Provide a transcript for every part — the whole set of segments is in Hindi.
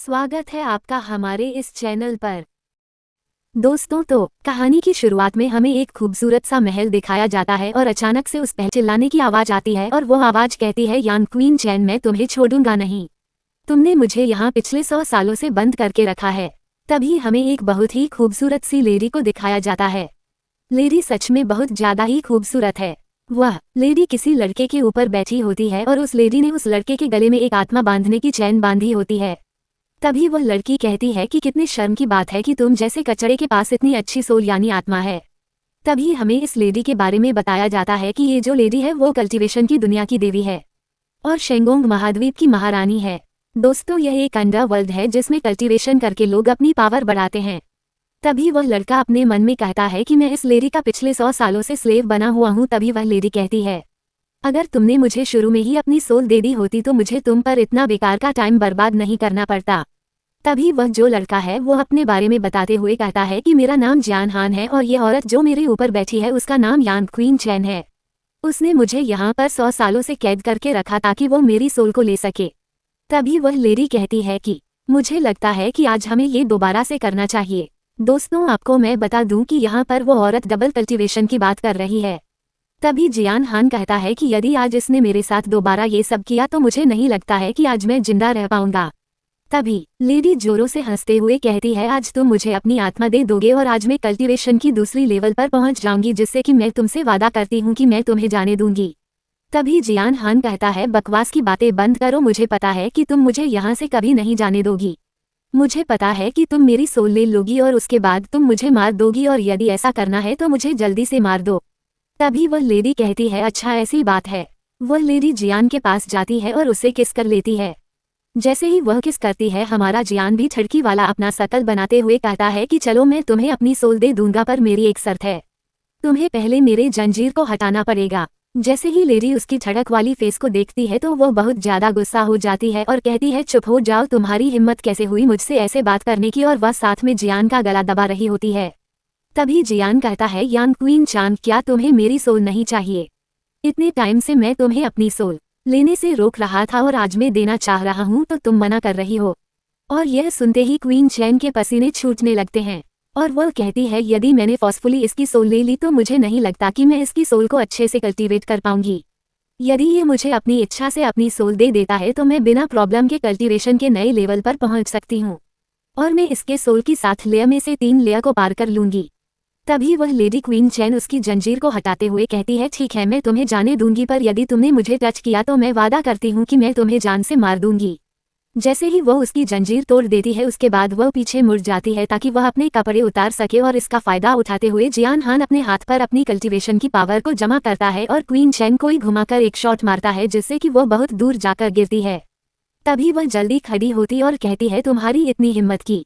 स्वागत है आपका हमारे इस चैनल पर। दोस्तों, तो कहानी की शुरुआत में हमें एक खूबसूरत सा महल दिखाया जाता है और अचानक से उस पर चिल्लाने की आवाज आती है और वो आवाज कहती है, यान क्वीन चैन, मैं तुम्हें छोड़ूंगा नहीं। तुमने मुझे यहाँ पिछले 100 सालों से बंद करके रखा है। तभी हमें एक बहुत ही खूबसूरत सी लेडी को दिखाया जाता है। लेडी सच में बहुत ज्यादा ही खूबसूरत है। वह लेडी किसी लड़के के ऊपर बैठी होती है और उस लेडी ने उस लड़के के गले में एक आत्मा बांधने की चैन बांधी होती है। तभी वह लड़की कहती है कि कितनी शर्म की बात है कि तुम जैसे कचड़े के पास इतनी अच्छी सोल यानी आत्मा है। तभी हमें इस लेडी के बारे में बताया जाता है कि ये जो लेडी है वो कल्टीवेशन की दुनिया की देवी है और शेंगोंग महाद्वीप की महारानी है। दोस्तों, यह एक अंडरवर्ल्ड है जिसमें कल्टीवेशन करके लोग अपनी पावर बढ़ाते हैं। तभी वह लड़का अपने मन में कहता है कि मैं इस लेडी का पिछले 100 सालों से स्लेव बना हुआ हूँ। तभी वह लेडी कहती है, अगर तुमने मुझे शुरू में ही अपनी सोल दे दी होती तो मुझे तुम पर इतना बेकार का टाइम बर्बाद नहीं करना पड़ता। तभी वह जो लड़का है वो अपने बारे में बताते हुए कहता है कि मेरा नाम जियान हान है और ये औरत जो मेरे ऊपर बैठी है उसका नाम यान क्वीन चैन है। उसने मुझे यहाँ पर 100 सालों से कैद करके रखा ताकि वो मेरी सोल को ले सके। तभी वह लेडी कहती है कि मुझे लगता है कि आज हमें ये दोबारा से करना चाहिए। दोस्तों, आपको मैं बता दूं कि यहाँ पर वो औरत डबल कल्टीवेशन की बात कर रही है। तभी जियान हान कहता है कि यदि आज इसने मेरे साथ दोबारा ये सब किया तो मुझे नहीं लगता है कि आज मैं जिंदा रह पाऊंगा। तभी लेडी जोरों से हंसते हुए कहती है, आज तुम मुझे अपनी आत्मा दे दोगे और आज मैं कल्टीवेशन की दूसरी लेवल पर पहुंच जाऊंगी, जिससे कि मैं तुमसे वादा करती हूँ कि मैं तुम्हें जाने दूंगी। तभी जियान हान कहता है, बकवास की बातें बंद करो, मुझे पता है कि तुम मुझे यहाँ से कभी नहीं जाने दोगी। मुझे पता है कि तुम मेरी सोल ले लोगी और उसके बाद तुम मुझे मार दोगी, और यदि ऐसा करना है तो मुझे जल्दी से मार दो। तभी वह लेडी कहती है, अच्छा ऐसी बात है। वह लेडी जियान के पास जाती है और उसे किस कर लेती है। जैसे ही वह किस करती है, हमारा जियान भी ठड़की वाला अपना शकल बनाते हुए कहता है कि चलो मैं तुम्हें अपनी सोल दे दूंगा, पर मेरी एक शर्त है, तुम्हें पहले मेरे जंजीर को हटाना पड़ेगा। जैसे ही लेडी उसकी ठड़क वाली फेस को देखती है तो वह बहुत ज्यादा गुस्सा हो जाती है और कहती है, चुप हो जाओ, तुम्हारी हिम्मत कैसे हुई मुझसे ऐसे बात करने की, और वह साथ में जियान का गला दबा रही होती है। तभी जियान कहता है, यान क्वीन चान, क्या तुम्हें मेरी सोल नहीं चाहिए? इतने टाइम से मैं तुम्हें अपनी सोल लेने से रोक रहा था और आज मैं देना चाह रहा हूँ तो तुम मना कर रही हो। और यह सुनते ही क्वीन चैन के पसीने छूटने लगते हैं और वह कहती है, यदि मैंने फोर्सफुली इसकी सोल ले ली तो मुझे नहीं लगता कि मैं इसकी सोल को अच्छे से कल्टीवेट कर पाऊंगी। यदि ये मुझे अपनी इच्छा से अपनी सोल दे देता है तो मैं बिना प्रॉब्लम के कल्टीवेशन के नए लेवल पर पहुंच सकती हूँ और मैं इसके सोल की 7 लेयर में से 3 लेयर को पार कर लूंगी। तभी वह लेडी क्वीन चैन उसकी जंजीर को हटाते हुए कहती है, ठीक है, मैं तुम्हें जाने दूंगी, पर यदि तुमने मुझे टच किया तो मैं वादा करती हूँ कि मैं तुम्हें जान से मार दूंगी। जैसे ही वह उसकी जंजीर तोड़ देती है, उसके बाद वह पीछे मुड़ जाती है ताकि वह अपने कपड़े उतार सके, और इसका फायदा उठाते हुए जियान हान अपने हाथ पर अपनी कल्टीवेशन की पावर को जमा करता है और क्वीन चैन को ही घुमाकर एक शॉट मारता है, जिससे कि वह बहुत दूर जाकर गिरती है। तभी वह जल्दी खड़ी होती और कहती है, तुम्हारी इतनी हिम्मत की,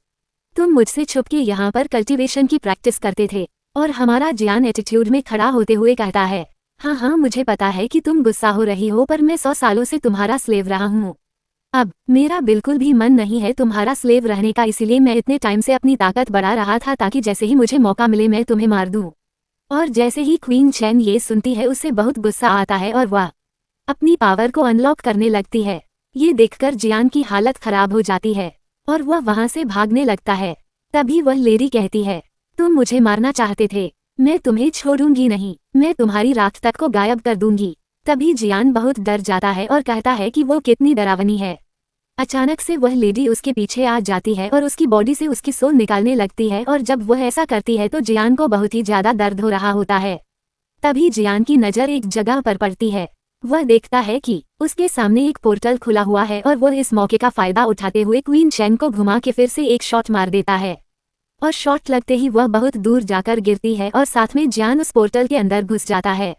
तुम मुझसे छुप के यहाँ पर कल्टीवेशन की प्रैक्टिस करते थे। और हमारा जियान एटीट्यूड में खड़ा होते हुए कहता है, हाँ, मुझे पता है कि तुम गुस्सा हो रही हो, पर मैं 100 सालों से तुम्हारा स्लेव रहा हूँ। अब मेरा बिल्कुल भी मन नहीं है तुम्हारा स्लेव रहने का, इसीलिए मैं इतने टाइम से अपनी ताकत बढ़ा रहा था ताकि जैसे ही मुझे मौका मिले मैं तुम्हें मार दूं। और जैसे ही क्वीन चैन ये सुनती है, उससे बहुत गुस्सा आता है और वह अपनी पावर को अनलॉक करने लगती है। ये देखकर जियान की हालत खराब हो जाती है और वह वहां से भागने लगता है। तभी वह लेडी कहती है, तुम मुझे मारना चाहते थे, मैं तुम्हें छोड़ूंगी नहीं, मैं तुम्हारी राख तक को गायब कर दूंगी। तभी जियान बहुत डर जाता है और कहता है कि वो कितनी डरावनी है। अचानक से वह लेडी उसके पीछे आ जाती है और उसकी बॉडी से उसकी सोल निकालने लगती है, और जब वह ऐसा करती है तो जियान को बहुत ही ज्यादा दर्द हो रहा होता है। तभी जियान की नज़र एक जगह पर पड़ती है। वह देखता है कि उसके सामने एक पोर्टल खुला हुआ है और वह इस मौके का फायदा उठाते हुए क्वीन चैन को घुमा के फिर से एक शॉट मार देता है, और शॉट लगते ही वह बहुत दूर जाकर गिरती है और साथ में जियान उस पोर्टल के अंदर घुस जाता है।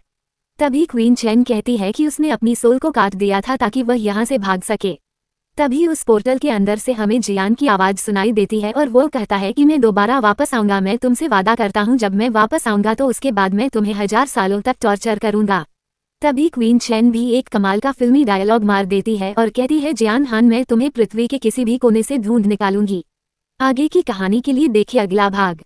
तभी क्वीन चैन कहती है कि उसने अपनी सोल को काट दिया था ताकि वह यहाँ से भाग सके। तभी उस पोर्टल के अंदर से हमें जियान की आवाज़ सुनाई देती है और वो कहता है कि मैं दोबारा वापस आऊँगा, मैं तुमसे वादा करता हूँ, जब मैं वापस आऊँगा तो उसके बाद मैं तुम्हें 1000 सालों तक टॉर्चर करूँगा। तभी क्वीन चैन भी एक कमाल का फिल्मी डायलॉग मार देती है और कहती है, जियान हान, मैं तुम्हें पृथ्वी के किसी भी कोने से ढूंढ निकालूंगी। आगे की कहानी के लिए देखिए अगला भाग।